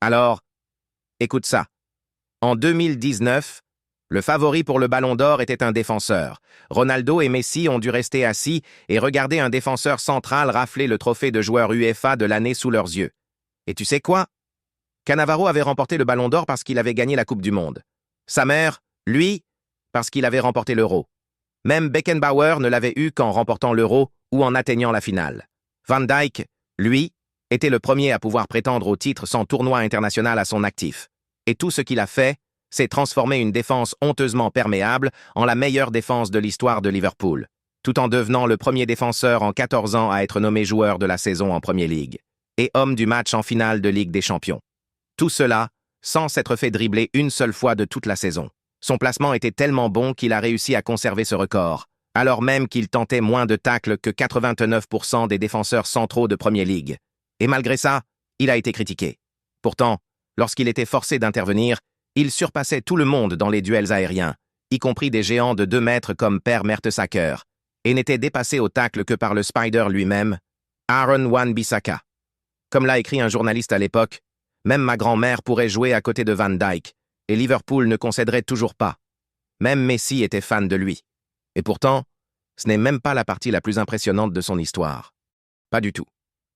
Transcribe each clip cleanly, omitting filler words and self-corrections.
Alors, écoute ça. En 2019, le favori pour le Ballon d'Or était un défenseur. Ronaldo et Messi ont dû rester assis et regarder un défenseur central rafler le trophée de joueur UEFA de l'année sous leurs yeux. Et tu sais quoi? Cannavaro avait remporté le Ballon d'Or parce qu'il avait gagné la Coupe du Monde. Sa mère, lui, parce qu'il avait remporté l'Euro. Même Beckenbauer ne l'avait eu qu'en remportant l'Euro ou en atteignant la finale. Van Dijk, lui, était le premier à pouvoir prétendre au titre sans tournoi international à son actif. Et tout ce qu'il a fait, c'est transformer une défense honteusement perméable en la meilleure défense de l'histoire de Liverpool, tout en devenant le premier défenseur en 14 ans à être nommé joueur de la saison en Premier League et homme du match en finale de Ligue des Champions. Tout cela sans s'être fait dribbler une seule fois de toute la saison. Son placement était tellement bon qu'il a réussi à conserver ce record, alors même qu'il tentait moins de tacles que 89% des défenseurs centraux de Premier League. Et malgré ça, il a été critiqué. Pourtant, lorsqu'il était forcé d'intervenir, il surpassait tout le monde dans les duels aériens, y compris des géants de 2 mètres comme Per Mertesacker, et n'était dépassé au tacle que par le Spider lui-même, Aaron Wan-Bissaka. Comme l'a écrit un journaliste à l'époque, même ma grand-mère pourrait jouer à côté de Van Dijk, et Liverpool ne concéderait toujours pas. Même Messi était fan de lui. Et pourtant, ce n'est même pas la partie la plus impressionnante de son histoire. Pas du tout.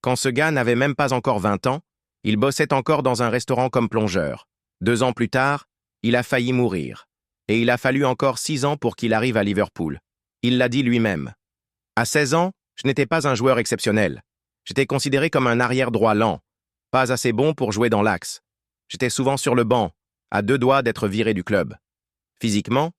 Quand ce gars n'avait même pas encore 20 ans, il bossait encore dans un restaurant comme plongeur. 2 ans plus tard, il a failli mourir. Et il a fallu encore 6 ans pour qu'il arrive à Liverpool. Il l'a dit lui-même. À 16 ans, je n'étais pas un joueur exceptionnel. J'étais considéré comme un arrière-droit lent, pas assez bon pour jouer dans l'axe. J'étais souvent sur le banc, à 2 doigts d'être viré du club. Physiquement,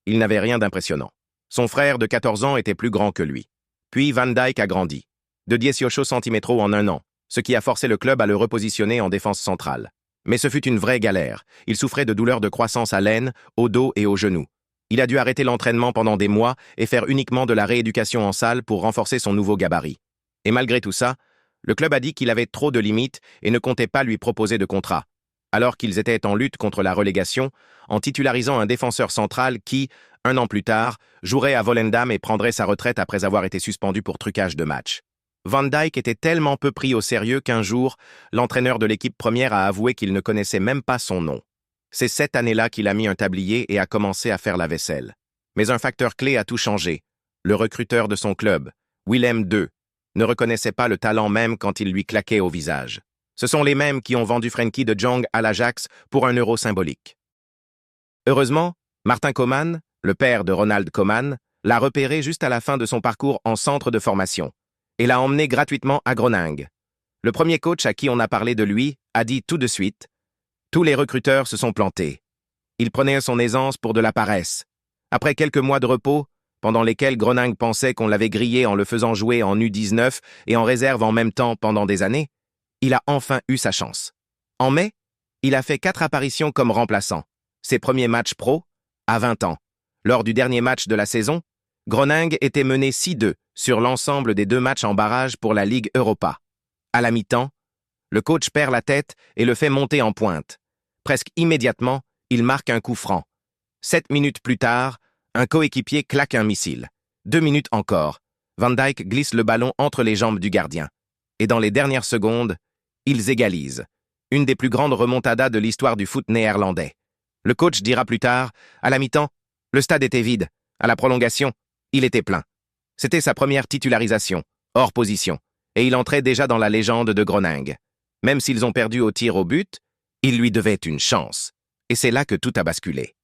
il n'avait rien d'impressionnant. Son frère de 14 ans était plus grand que lui. Puis Van Dijk a grandi, de 18 cm en 1 an, ce qui a forcé le club à le repositionner en défense centrale. Mais ce fut une vraie galère. Il souffrait de douleurs de croissance à l'aine, au dos et aux genoux. Il a dû arrêter l'entraînement pendant des mois et faire uniquement de la rééducation en salle pour renforcer son nouveau gabarit. Et malgré tout ça, le club a dit qu'il avait trop de limites et ne comptait pas lui proposer de contrat, alors qu'ils étaient en lutte contre la relégation, en titularisant un défenseur central qui, 1 an plus tard, jouerait à Volendam et prendrait sa retraite après avoir été suspendu pour trucage de match. Van Dijk était tellement peu pris au sérieux qu'un jour, l'entraîneur de l'équipe première a avoué qu'il ne connaissait même pas son nom. C'est cette année-là qu'il a mis un tablier et a commencé à faire la vaisselle. Mais un facteur clé a tout changé. Le recruteur de son club, Willem II, ne reconnaissait pas le talent même quand il lui claquait au visage. Ce sont les mêmes qui ont vendu Frenkie de Jong à l'Ajax pour 1 euro symbolique. Heureusement, Martin Koeman, le père de Ronald Koeman, l'a repéré juste à la fin de son parcours en centre de formation et l'a emmené gratuitement à Groningue. Le premier coach à qui on a parlé de lui a dit tout de suite « Tous les recruteurs se sont plantés. Il prenait son aisance pour de la paresse. Après quelques mois de repos, pendant lesquels Groningue pensait qu'on l'avait grillé en le faisant jouer en U19 et en réserve en même temps pendant des années, il a enfin eu sa chance. En mai, il a fait 4 apparitions comme remplaçant. Ses premiers matchs pro, à 20 ans. Lors du dernier match de la saison, Groningue était mené 6-2 sur l'ensemble des 2 matchs en barrage pour la Ligue Europa. À la mi-temps, le coach perd la tête et le fait monter en pointe. Presque immédiatement, il marque un coup franc. 7 minutes plus tard, un coéquipier claque un missile. 2 minutes encore, Van Dijk glisse le ballon entre les jambes du gardien. Et dans les dernières secondes, ils égalisent. Une des plus grandes remontadas de l'histoire du foot néerlandais. Le coach dira plus tard, à la mi-temps, le stade était vide. À la prolongation, il était plein. C'était sa première titularisation, hors position, et il entrait déjà dans la légende de Groningue. Même s'ils ont perdu au tir au but, il lui devait une chance. Et c'est là que tout a basculé.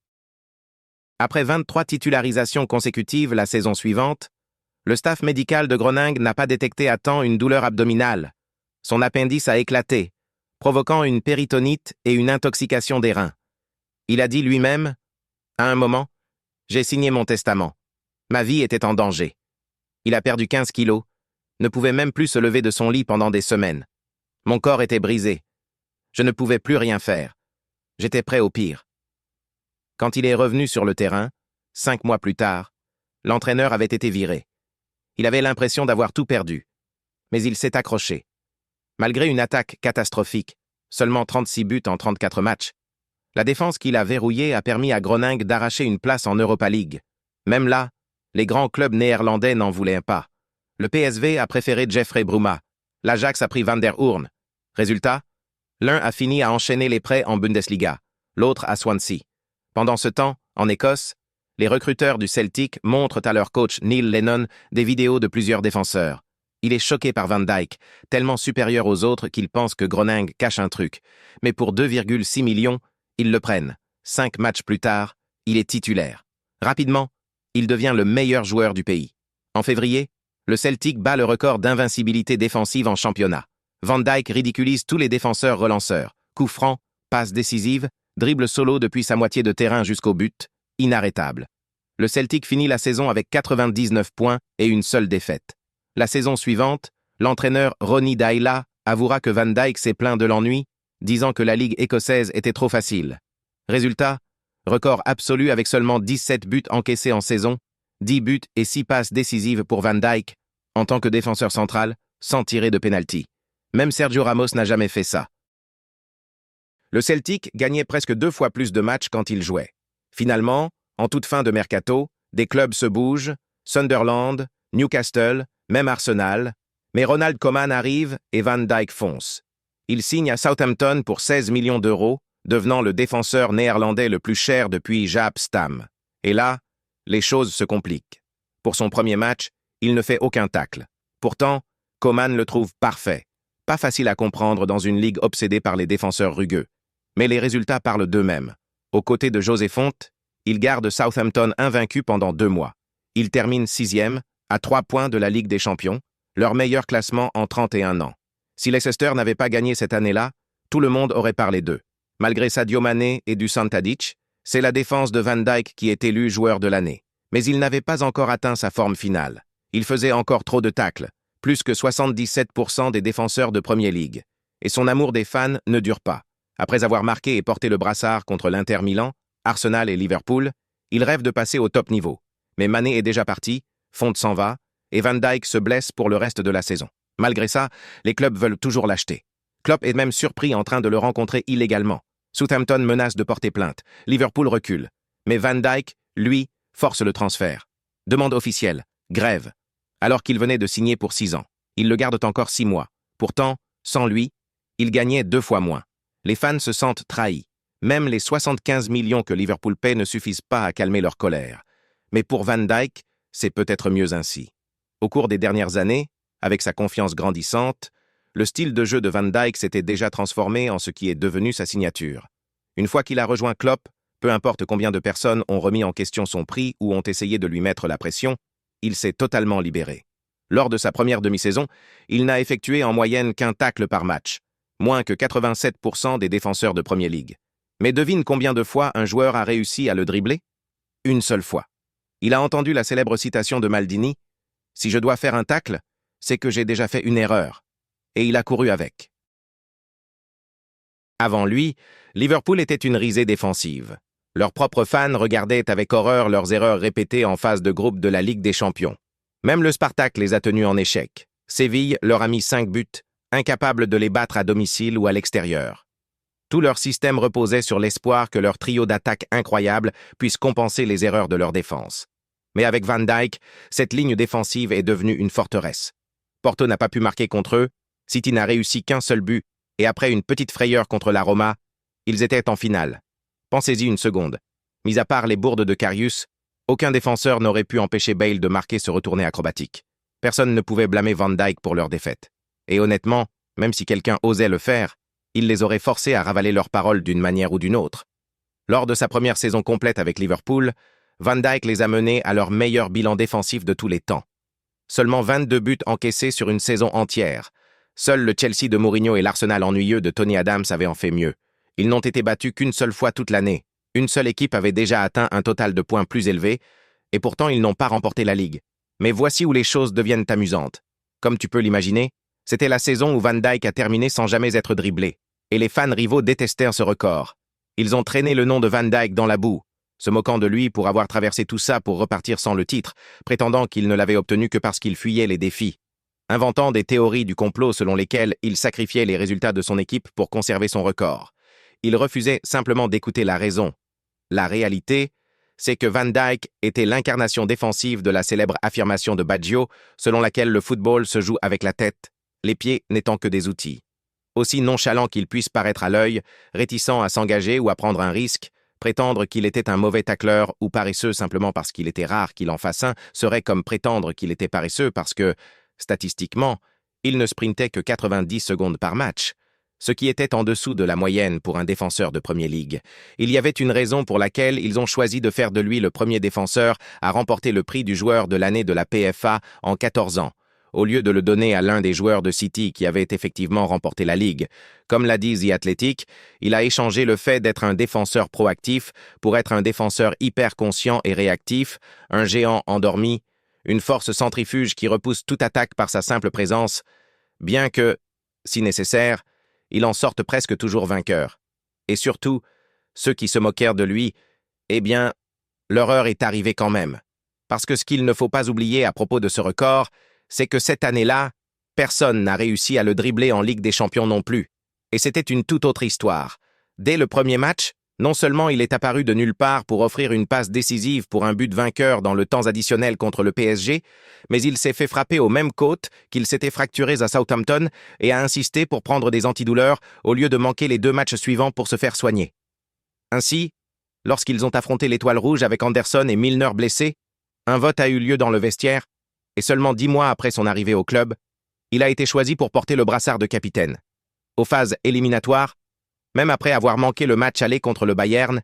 Après 23 titularisations consécutives la saison suivante, le staff médical de Groningue n'a pas détecté à temps une douleur abdominale. Son appendice a éclaté, provoquant une péritonite et une intoxication des reins. Il a dit lui-même, à un moment, « J'ai signé mon testament. Ma vie était en danger. » Il a perdu 15 kilos, ne pouvait même plus se lever de son lit pendant des semaines. Mon corps était brisé. Je ne pouvais plus rien faire. J'étais prêt au pire. Quand il est revenu sur le terrain, 5 mois plus tard, l'entraîneur avait été viré. Il avait l'impression d'avoir tout perdu. Mais il s'est accroché. Malgré une attaque catastrophique, seulement 36 buts en 34 matchs, la défense qu'il a verrouillée a permis à Groningue d'arracher une place en Europa League. Même là, les grands clubs néerlandais n'en voulaient pas. Le PSV a préféré Jeffrey Bruma. L'Ajax a pris Van der Hoorn. Résultat, L'un a fini à enchaîner les prêts en Bundesliga, l'autre à Swansea. Pendant ce temps, en Écosse, les recruteurs du Celtic montrent à leur coach Neil Lennon des vidéos de plusieurs défenseurs. Il est choqué par Van Dijk, tellement supérieur aux autres qu'il pense que Groningen cache un truc. Mais pour 2,6 millions, ils le prennent. 5 matchs plus tard, il est titulaire. Rapidement, il devient le meilleur joueur du pays. En février, le Celtic bat le record d'invincibilité défensive en championnat. Van Dijk ridiculise tous les défenseurs relanceurs. Coups francs, passes décisives, dribble solo depuis sa moitié de terrain jusqu'au but, inarrêtable. Le Celtic finit la saison avec 99 points et une seule défaite. La saison suivante, l'entraîneur Ronny Deila avouera que Van Dijk s'est plaint de l'ennui, disant que la ligue écossaise était trop facile. Résultat, record absolu avec seulement 17 buts encaissés en saison, 10 buts et 6 passes décisives pour Van Dijk, en tant que défenseur central, sans tirer de pénalty. Même Sergio Ramos n'a jamais fait ça. Le Celtic gagnait presque 2 fois plus de matchs quand il jouait. Finalement, en toute fin de mercato, des clubs se bougent, Sunderland, Newcastle, même Arsenal, mais Ronald Koeman arrive et Van Dijk fonce. Il signe à Southampton pour 16 millions d'euros, devenant le défenseur néerlandais le plus cher depuis Jaap Stam. Et là, les choses se compliquent. Pour son premier match, il ne fait aucun tacle. Pourtant, Koeman le trouve parfait. Pas facile à comprendre dans une ligue obsédée par les défenseurs rugueux. Mais les résultats parlent d'eux-mêmes. Aux côtés de José Fonte, il garde Southampton invaincu pendant 2 mois. Il termine 6e, à 3 points de la Ligue des Champions, leur meilleur classement en 31 ans. Si Leicester n'avait pas gagné cette année-là, tout le monde aurait parlé d'eux. Malgré Sadio Mané et Dusan Tadic, c'est la défense de Van Dijk qui est élue joueur de l'année. Mais il n'avait pas encore atteint sa forme finale. Il faisait encore trop de tacles, plus que 77% des défenseurs de Premier League. Et son amour des fans ne dure pas. Après avoir marqué et porté le brassard contre l'Inter Milan, Arsenal et Liverpool, il rêve de passer au top niveau. Mais Mané est déjà parti, Fonte s'en va, et Van Dijk se blesse pour le reste de la saison. Malgré ça, les clubs veulent toujours l'acheter. Klopp est même surpris en train de le rencontrer illégalement. Southampton menace de porter plainte. Liverpool recule. Mais Van Dijk, lui, force le transfert. Demande officielle. Grève. Alors qu'il venait de signer pour 6 ans. Ils le gardent encore 6 mois. Pourtant, sans lui, il gagnait 2 fois moins. Les fans se sentent trahis. Même les 75 millions que Liverpool paie ne suffisent pas à calmer leur colère. Mais pour Van Dijk, c'est peut-être mieux ainsi. Au cours des dernières années, avec sa confiance grandissante, le style de jeu de Van Dijk s'était déjà transformé en ce qui est devenu sa signature. Une fois qu'il a rejoint Klopp, peu importe combien de personnes ont remis en question son prix ou ont essayé de lui mettre la pression, il s'est totalement libéré. Lors de sa première demi-saison, il n'a effectué en moyenne qu'un tacle par match, moins que 87% des défenseurs de Premier League. Mais devine combien de fois un joueur a réussi à le dribbler? Une seule fois. Il a entendu la célèbre citation de Maldini « Si je dois faire un tacle, c'est que j'ai déjà fait une erreur. » Et il a couru avec. Avant lui, Liverpool était une risée défensive. Leurs propres fans regardaient avec horreur leurs erreurs répétées en phase de groupe de la Ligue des Champions. Même le Spartak les a tenus en échec. Séville leur a mis 5 buts, incapables de les battre à domicile ou à l'extérieur. Tout leur système reposait sur l'espoir que leur trio d'attaque incroyable puisse compenser les erreurs de leur défense. Mais avec Van Dijk, cette ligne défensive est devenue une forteresse. Porto n'a pas pu marquer contre eux, City n'a réussi qu'un seul but, et après une petite frayeur contre la Roma, ils étaient en finale. Pensez-y une seconde. Mis à part les bourdes de Karius, aucun défenseur n'aurait pu empêcher Bale de marquer ce retourné acrobatique. Personne ne pouvait blâmer Van Dijk pour leur défaite. Et honnêtement, même si quelqu'un osait le faire, il les aurait forcés à ravaler leurs paroles d'une manière ou d'une autre. Lors de sa première saison complète avec Liverpool, Van Dijk les a menés à leur meilleur bilan défensif de tous les temps. Seulement 22 buts encaissés sur une saison entière. Seul le Chelsea de Mourinho et l'Arsenal ennuyeux de Tony Adams avaient en fait mieux. Ils n'ont été battus qu'une seule fois toute l'année. Une seule équipe avait déjà atteint un total de points plus élevé, et pourtant ils n'ont pas remporté la Ligue. Mais voici où les choses deviennent amusantes. Comme tu peux l'imaginer, c'était la saison où Van Dijk a terminé sans jamais être dribblé, et les fans rivaux détestèrent ce record. Ils ont traîné le nom de Van Dijk dans la boue, se moquant de lui pour avoir traversé tout ça pour repartir sans le titre, prétendant qu'il ne l'avait obtenu que parce qu'il fuyait les défis. Inventant des théories du complot selon lesquelles il sacrifiait les résultats de son équipe pour conserver son record. Il refusait simplement d'écouter la raison. La réalité, c'est que Van Dijk était l'incarnation défensive de la célèbre affirmation de Baggio, selon laquelle le football se joue avec la tête, les pieds n'étant que des outils. Aussi nonchalant qu'il puisse paraître à l'œil, réticent à s'engager ou à prendre un risque, prétendre qu'il était un mauvais tacleur ou paresseux simplement parce qu'il était rare qu'il en fasse un serait comme prétendre qu'il était paresseux parce que, statistiquement, il ne sprintait que 90 secondes par match, ce qui était en dessous de la moyenne pour un défenseur de Premier League. Il y avait une raison pour laquelle ils ont choisi de faire de lui le premier défenseur à remporter le prix du joueur de l'année de la PFA en 14 ans, au lieu de le donner à l'un des joueurs de City qui avait effectivement remporté la Ligue. Comme l'a dit The Athletic, il a échangé le fait d'être un défenseur proactif pour être un défenseur hyper conscient et réactif, un géant endormi, une force centrifuge qui repousse toute attaque par sa simple présence, bien que, si nécessaire, il en sorte presque toujours vainqueur. Et surtout, ceux qui se moquèrent de lui, eh bien, leur heure est arrivée quand même. Parce que ce qu'il ne faut pas oublier à propos de ce record, c'est que cette année-là, personne n'a réussi à le dribbler en Ligue des Champions non plus. Et c'était une toute autre histoire. Dès le premier match, non seulement il est apparu de nulle part pour offrir une passe décisive pour un but vainqueur dans le temps additionnel contre le PSG, mais il s'est fait frapper aux mêmes côtes qu'il s'était fracturé à Southampton et a insisté pour prendre des antidouleurs au lieu de manquer les 2 matchs suivants pour se faire soigner. Ainsi, lorsqu'ils ont affronté l'Étoile Rouge avec Anderson et Milner blessés, un vote a eu lieu dans le vestiaire, et seulement 10 mois après son arrivée au club, il a été choisi pour porter le brassard de capitaine. Aux phases éliminatoires, même après avoir manqué le match aller contre le Bayern,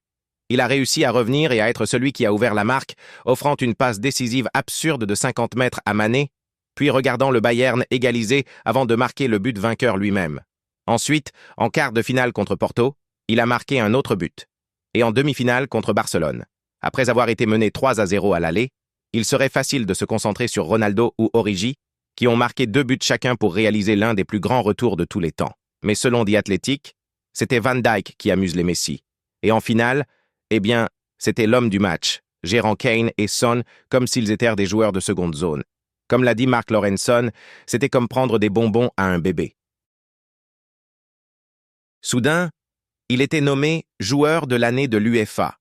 il a réussi à revenir et à être celui qui a ouvert la marque, offrant une passe décisive absurde de 50 mètres à Mané, puis regardant le Bayern égaliser avant de marquer le but vainqueur lui-même. Ensuite, en quart de finale contre Porto, il a marqué un autre but. Et en demi-finale contre Barcelone. Après avoir été mené 3-0 à l'aller, il serait facile de se concentrer sur Ronaldo ou Origi, qui ont marqué 2 buts chacun pour réaliser l'un des plus grands retours de tous les temps. Mais selon The Athletic, c'était Van Dijk qui amuse les Messi. Et en finale, eh bien, c'était l'homme du match, gérant Kane et Son comme s'ils étaient des joueurs de seconde zone. Comme l'a dit Mark Lawrenson, c'était comme prendre des bonbons à un bébé. Soudain, il était nommé joueur de l'année de l'UEFA.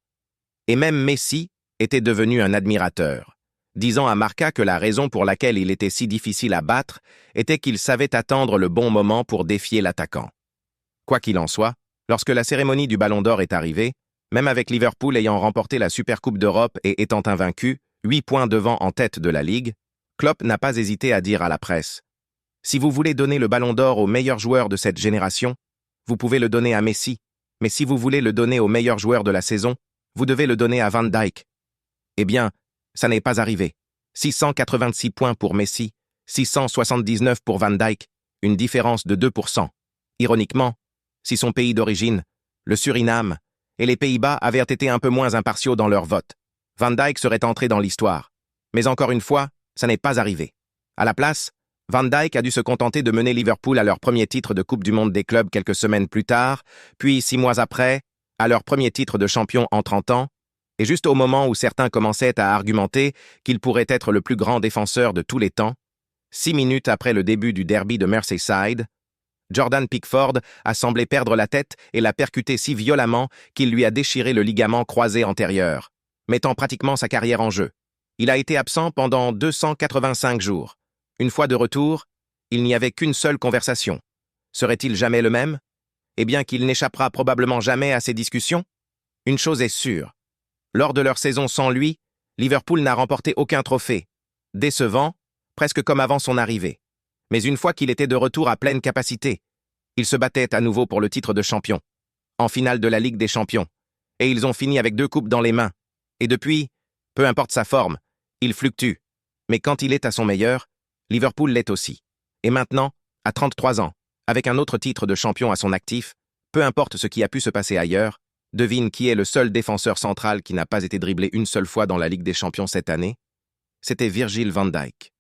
Et même Messi était devenu un admirateur, disant à Marca que la raison pour laquelle il était si difficile à battre était qu'il savait attendre le bon moment pour défier l'attaquant. Quoi qu'il en soit, lorsque la cérémonie du Ballon d'Or est arrivée, même avec Liverpool ayant remporté la Supercoupe d'Europe et étant invaincu, 8 points devant en tête de la Ligue, Klopp n'a pas hésité à dire à la presse « Si vous voulez donner le Ballon d'Or au meilleur joueur de cette génération, vous pouvez le donner à Messi, mais si vous voulez le donner au meilleur joueur de la saison, vous devez le donner à Van Dijk. » Eh bien, ça n'est pas arrivé. 686 points pour Messi, 679 pour Van Dijk, une différence de 2%. Ironiquement, si son pays d'origine, le Suriname, et les Pays-Bas avaient été un peu moins impartiaux dans leur vote, Van Dijk serait entré dans l'histoire. Mais encore une fois, ça n'est pas arrivé. À la place, Van Dijk a dû se contenter de mener Liverpool à leur premier titre de Coupe du Monde des clubs quelques semaines plus tard, puis 6 mois après, à leur premier titre de champion en 30 ans, et juste au moment où certains commençaient à argumenter qu'il pourrait être le plus grand défenseur de tous les temps, 6 minutes après le début du derby de Merseyside, Jordan Pickford a semblé perdre la tête et l'a percuté si violemment qu'il lui a déchiré le ligament croisé antérieur, mettant pratiquement sa carrière en jeu. Il a été absent pendant 285 jours. Une fois de retour, il n'y avait qu'une seule conversation. Serait-il jamais le même? Et bien qu'il n'échappera probablement jamais à ces discussions, une chose est sûre. Lors de leur saison sans lui, Liverpool n'a remporté aucun trophée. Décevant, presque comme avant son arrivée. Mais une fois qu'il était de retour à pleine capacité, il se battait à nouveau pour le titre de champion, en finale de la Ligue des Champions, et ils ont fini avec 2 coupes dans les mains. Et depuis, peu importe sa forme, il fluctue. Mais quand il est à son meilleur, Liverpool l'est aussi. Et maintenant, à 33 ans, avec un autre titre de champion à son actif, peu importe ce qui a pu se passer ailleurs, devine qui est le seul défenseur central qui n'a pas été dribblé une seule fois dans la Ligue des Champions cette année? C'était Virgil van Dijk.